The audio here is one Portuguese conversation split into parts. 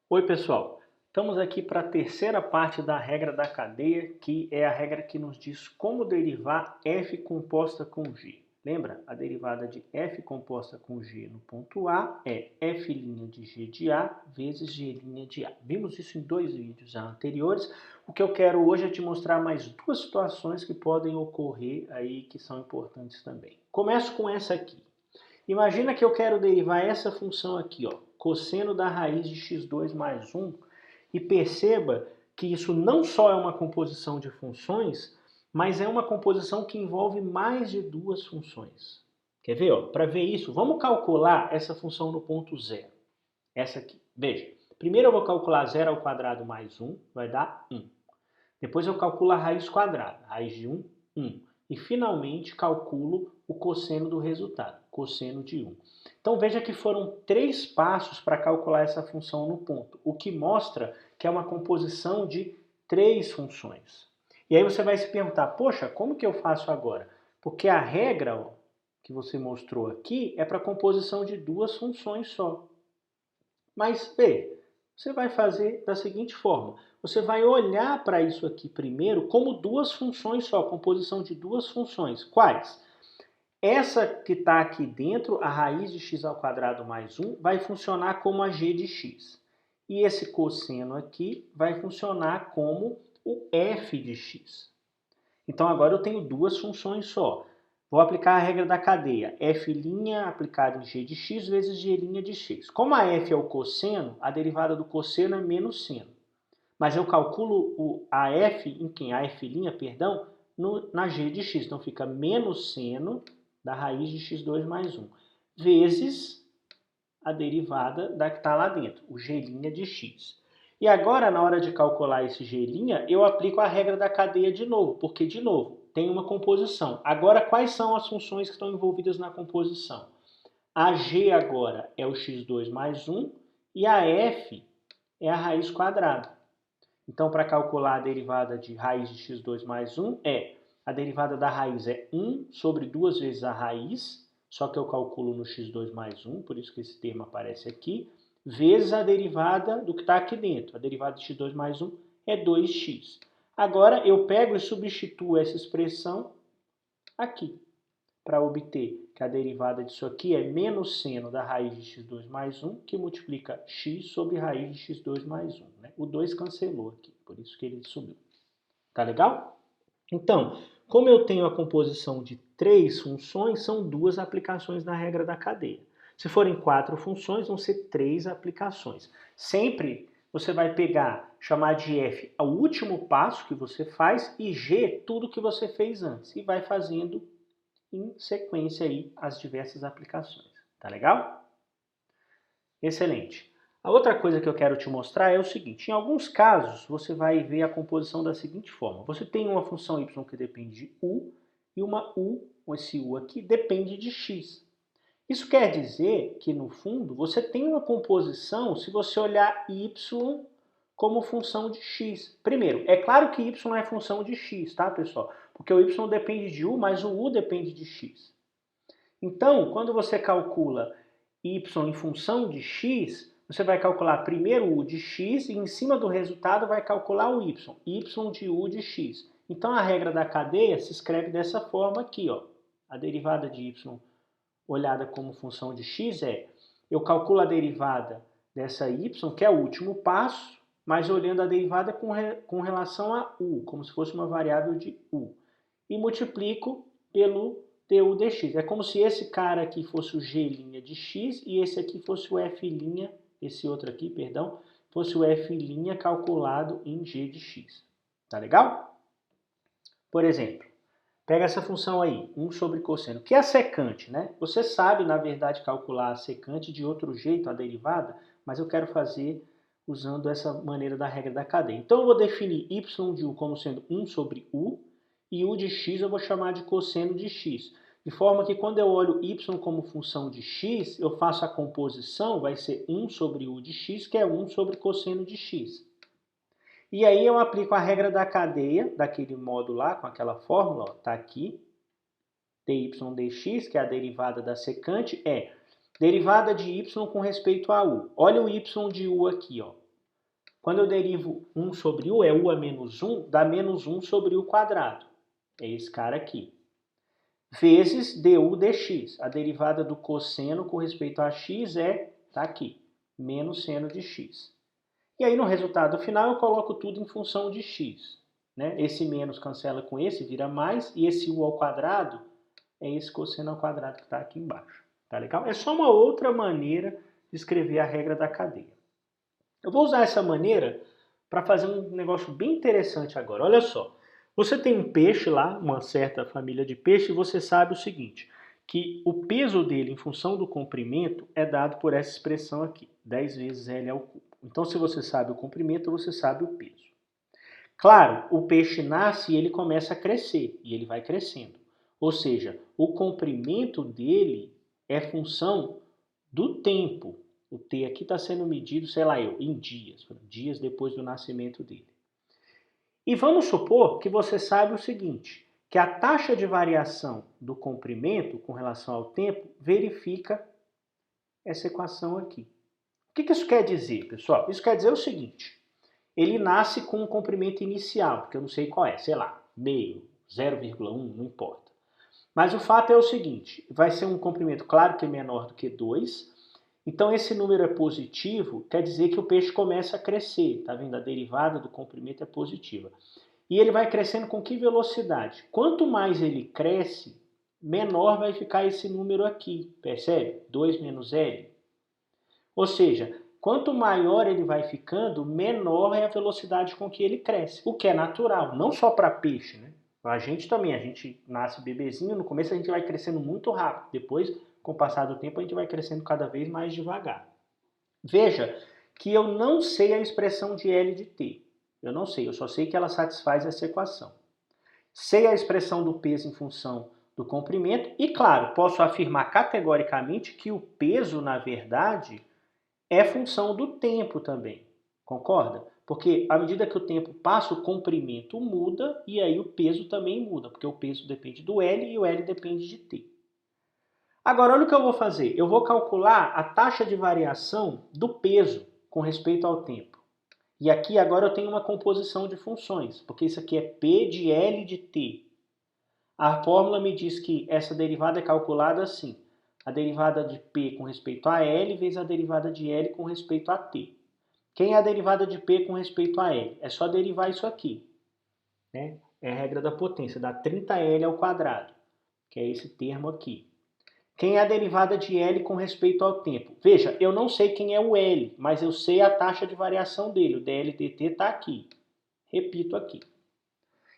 Oi, pessoal. Estamos aqui para a terceira parte da regra da cadeia, que é a regra que nos diz como derivar f composta com g. Lembra? A derivada de f composta com g no ponto A é f' de g de A vezes g' de A. Vimos isso em dois vídeos já anteriores. O que eu quero hoje é te mostrar mais duas situações que podem ocorrer aí que são importantes também. Começo com essa aqui. Imagina que eu quero derivar essa função aqui, ó, cosseno da raiz de x2 mais 1, e perceba que isso não só é uma composição de funções, mas é uma composição que envolve mais de duas funções. Quer ver? Para ver isso, vamos calcular essa função no ponto zero. Essa aqui. Veja, primeiro eu vou calcular 0 ao quadrado mais 1, vai dar 1. Depois eu calculo a raiz quadrada, raiz de 1, 1. E finalmente calculo o cosseno do resultado, cosseno de 1. Então veja que foram 3 passos para calcular essa função no ponto, o que mostra que é uma composição de 3 funções. E aí você vai se perguntar, poxa, como que eu faço agora? Porque a regra que você mostrou aqui é para composição de 2 funções só. Mas, você vai fazer da seguinte forma. Você vai olhar para isso aqui primeiro como duas funções só, composição de duas funções. Quais? Essa que está aqui dentro, a raiz de x ao quadrado mais 1, vai funcionar como a g de x. E esse cosseno aqui vai funcionar como o f de x. Então agora eu tenho duas funções só. Vou aplicar a regra da cadeia, f' aplicado em g de x vezes g' de x. Como a f é o cosseno, a derivada do cosseno é menos seno. Mas eu calculo a f em quem? A f', perdão, na g de x. Então fica menos seno da raiz de x2 mais 1, vezes a derivada da que está lá dentro, o g' de x. E agora, na hora de calcular esse g', eu aplico a regra da cadeia de novo, porque, de novo, tem uma composição. Agora, quais são as funções que estão envolvidas na composição? A g agora é o x2 mais 1 e a f é a raiz quadrada. Então, para calcular a derivada de raiz de x2 mais 1, a derivada da raiz é 1 sobre 2 vezes a raiz, só que eu calculo no x2 mais 1, por isso que esse termo aparece aqui, vezes a derivada do que está aqui dentro. A derivada de x2 mais 1 é 2x. Agora, eu pego e substituo essa expressão aqui, para obter que a derivada disso aqui é menos seno da raiz de x2 mais 1, que multiplica x sobre raiz de x2 mais 1. Né? O 2 cancelou aqui, por isso que ele subiu. Tá legal? Então, como eu tenho a composição de 3 funções, são 2 aplicações da regra da cadeia. Se forem 4 funções, vão ser 3 aplicações. Sempre você vai pegar, chamar de f o último passo que você faz e g tudo que você fez antes. E vai fazendo em sequência aí as diversas aplicações. Tá legal? Excelente. A outra coisa que eu quero te mostrar é o seguinte, em alguns casos você vai ver a composição da seguinte forma. Você tem uma função y que depende de u e uma u, esse u aqui, depende de x. Isso quer dizer que, no fundo, você tem uma composição se você olhar y como função de x. Primeiro, é claro que y é função de x, tá, pessoal? Porque o y depende de u, mas o u depende de x. Então, quando você calcula y em função de x, você vai calcular primeiro o u de x e em cima do resultado vai calcular o y de u de x. Então, a regra da cadeia se escreve dessa forma aqui, ó. A derivada de y olhada como função de x eu calculo a derivada dessa y, que é o último passo, mas olhando a derivada com relação a u, como se fosse uma variável de u. E multiplico pelo du dx. É como se esse cara aqui fosse o g' de x e esse aqui fosse o f', esse outro aqui, perdão, fosse o f' calculado em g de x. Tá legal? Por exemplo, pega essa função aí, 1 sobre cosseno, que é a secante, né? Você sabe, na verdade, calcular a secante de outro jeito, a derivada, mas eu quero fazer usando essa maneira da regra da cadeia. Então, eu vou definir y de u como sendo 1 sobre u, e u de x eu vou chamar de cosseno de x. De forma que quando eu olho y como função de x, eu faço a composição, vai ser 1 sobre u de x, que é 1 sobre cosseno de x. E aí eu aplico a regra da cadeia, daquele modo lá, com aquela fórmula, está aqui, dy dx, que é a derivada da secante, derivada de y com respeito a u. Olha o y de u aqui, ó. Quando eu derivo 1 sobre u, é u a menos 1, dá menos 1 sobre u quadrado. É esse cara aqui. Vezes du dx. A derivada do cosseno com respeito a x tá aqui, menos seno de x. E aí no resultado final eu coloco tudo em função de x. Né? Esse menos cancela com esse, vira mais, e esse u ao quadrado é esse cosseno ao quadrado que está aqui embaixo. Tá legal? É só uma outra maneira de escrever a regra da cadeia. Eu vou usar essa maneira para fazer um negócio bem interessante agora. Olha só, você tem um peixe lá, uma certa família de peixe, e você sabe o seguinte, que o peso dele em função do comprimento é dado por essa expressão aqui, 10 vezes L ao cubo. Então, se você sabe o comprimento, você sabe o peso. Claro, o peixe nasce e ele começa a crescer, e ele vai crescendo. Ou seja, o comprimento dele é função do tempo. O T aqui está sendo medido, sei lá em dias, dias depois do nascimento dele. E vamos supor que você sabe o seguinte, que a taxa de variação do comprimento com relação ao tempo verifica essa equação aqui. O que isso quer dizer, pessoal? Isso quer dizer o seguinte, ele nasce com um comprimento inicial, que eu não sei qual é, sei lá, meio, 0,1, não importa. Mas o fato é o seguinte, vai ser um comprimento, claro que é menor do que 2, então esse número é positivo, quer dizer que o peixe começa a crescer, tá vendo? A derivada do comprimento é positiva. E ele vai crescendo com que velocidade? Quanto mais ele cresce, menor vai ficar esse número aqui, percebe? 2 menos L. Ou seja, quanto maior ele vai ficando, menor é a velocidade com que ele cresce, o que é natural, não só para peixe, né? A gente também, a gente nasce bebezinho, no começo a gente vai crescendo muito rápido, depois, com o passar do tempo, a gente vai crescendo cada vez mais devagar. Veja que eu não sei a expressão de L de T. Eu não sei, eu só sei que ela satisfaz essa equação. Sei a expressão do peso em função do comprimento e, claro, posso afirmar categoricamente que o peso, na verdade, é função do tempo também. Concorda? Porque à medida que o tempo passa, o comprimento muda e aí o peso também muda, porque o peso depende do L e o L depende de T. Agora, olha o que eu vou fazer. Eu vou calcular a taxa de variação do peso com respeito ao tempo. E aqui agora eu tenho uma composição de funções, porque isso aqui é P de L de T. A fórmula me diz que essa derivada é calculada assim. A derivada de P com respeito a L vezes a derivada de L com respeito a T. Quem é a derivada de P com respeito a L? É só derivar isso aqui. Né? É a regra da potência, dá 30L ao quadrado, que é esse termo aqui. Quem é a derivada de L com respeito ao tempo? Veja, eu não sei quem é o L, mas eu sei a taxa de variação dele. O dl dt está aqui. Repito aqui.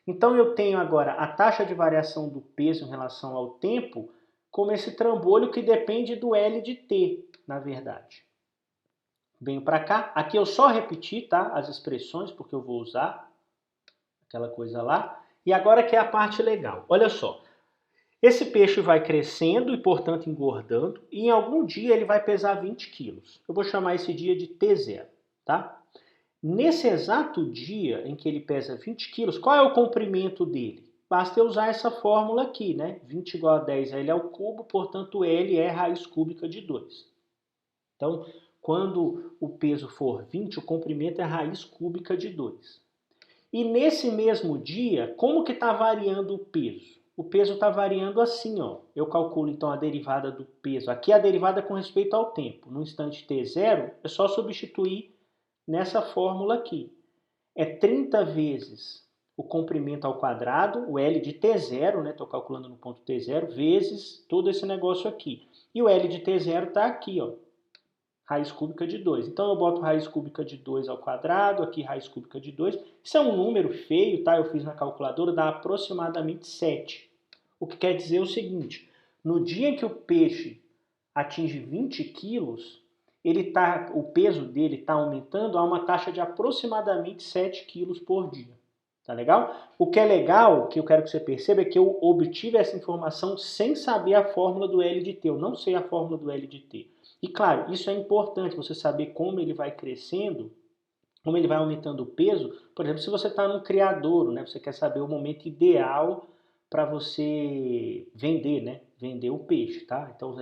Então eu tenho agora a taxa de variação do peso em relação ao tempo como esse trambolho que depende do L de t, na verdade. Venho para cá. Aqui eu só repeti, tá, as expressões, porque eu vou usar aquela coisa lá. E agora que é a parte legal. Olha só. Esse peixe vai crescendo e, portanto, engordando, e em algum dia ele vai pesar 20 quilos. Eu vou chamar esse dia de T0, tá? Nesse exato dia em que ele pesa 20 quilos, qual é o comprimento dele? Basta eu usar essa fórmula aqui, né? 20 igual a 10L ao cubo, portanto, L é raiz cúbica de 2. Então, quando o peso for 20, o comprimento é raiz cúbica de 2. E nesse mesmo dia, como que está variando o peso? O peso está variando assim, ó. Eu calculo então a derivada do peso. Aqui é a derivada com respeito ao tempo. No instante t0, é só substituir nessa fórmula aqui. É 30 vezes o comprimento ao quadrado, o L de t0, né? Estou calculando no ponto t0, vezes todo esse negócio aqui. E o L de t0 está aqui, ó. Raiz cúbica de 2. Então eu boto raiz cúbica de 2 ao quadrado, aqui raiz cúbica de 2. Isso é um número feio, tá? Eu fiz na calculadora, dá aproximadamente 7. O que quer dizer o seguinte, no dia em que o peixe atinge 20 quilos, o peso dele está aumentando a uma taxa de aproximadamente 7 quilos por dia. Tá legal? O que é legal, que eu quero que você perceba, é que eu obtive essa informação sem saber a fórmula do L de T. Eu não sei a fórmula do L de T. E claro, isso é importante, você saber como ele vai crescendo, como ele vai aumentando o peso. Por exemplo, se você está num criadouro, né, você quer saber o momento ideal para você vender, né, vender o peixe, tá? Então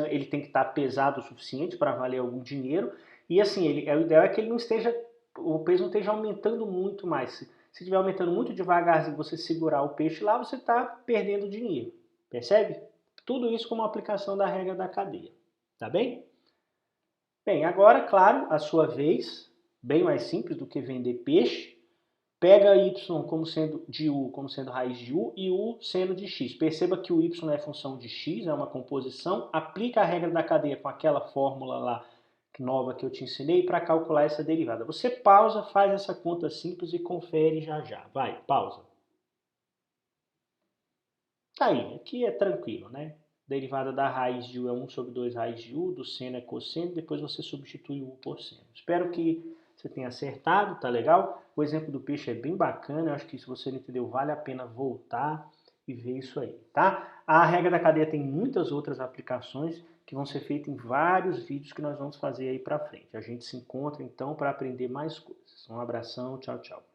ele tem que estar pesado o suficiente para valer algum dinheiro. E assim, o ideal é que ele não esteja o peixe não esteja aumentando muito mais. Se estiver aumentando muito devagarzinho, você segurar o peixe lá, você está perdendo dinheiro. Percebe? Tudo isso como aplicação da regra da cadeia. Tá bem? Bem, agora, claro, a sua vez, bem mais simples do que vender peixe. Pega y como sendo de u, como sendo raiz de u, e u sendo de x. Perceba que o y é função de x, é uma composição. Aplica a regra da cadeia com aquela fórmula lá nova que eu te ensinei para calcular essa derivada. Você pausa, faz essa conta simples e confere já já. Vai, pausa. Aí, aqui é tranquilo, né? Derivada da raiz de u é 1 sobre 2 raiz de u, do seno é cosseno, depois você substitui o u por seno. Espero que você tenha acertado, tá legal? O exemplo do peixe é bem bacana, eu acho que se você não entendeu, vale a pena voltar e ver isso aí, tá? A regra da cadeia tem muitas outras aplicações que vão ser feitas em vários vídeos que nós vamos fazer aí pra frente. A gente se encontra então para aprender mais coisas. Um abração, tchau, tchau.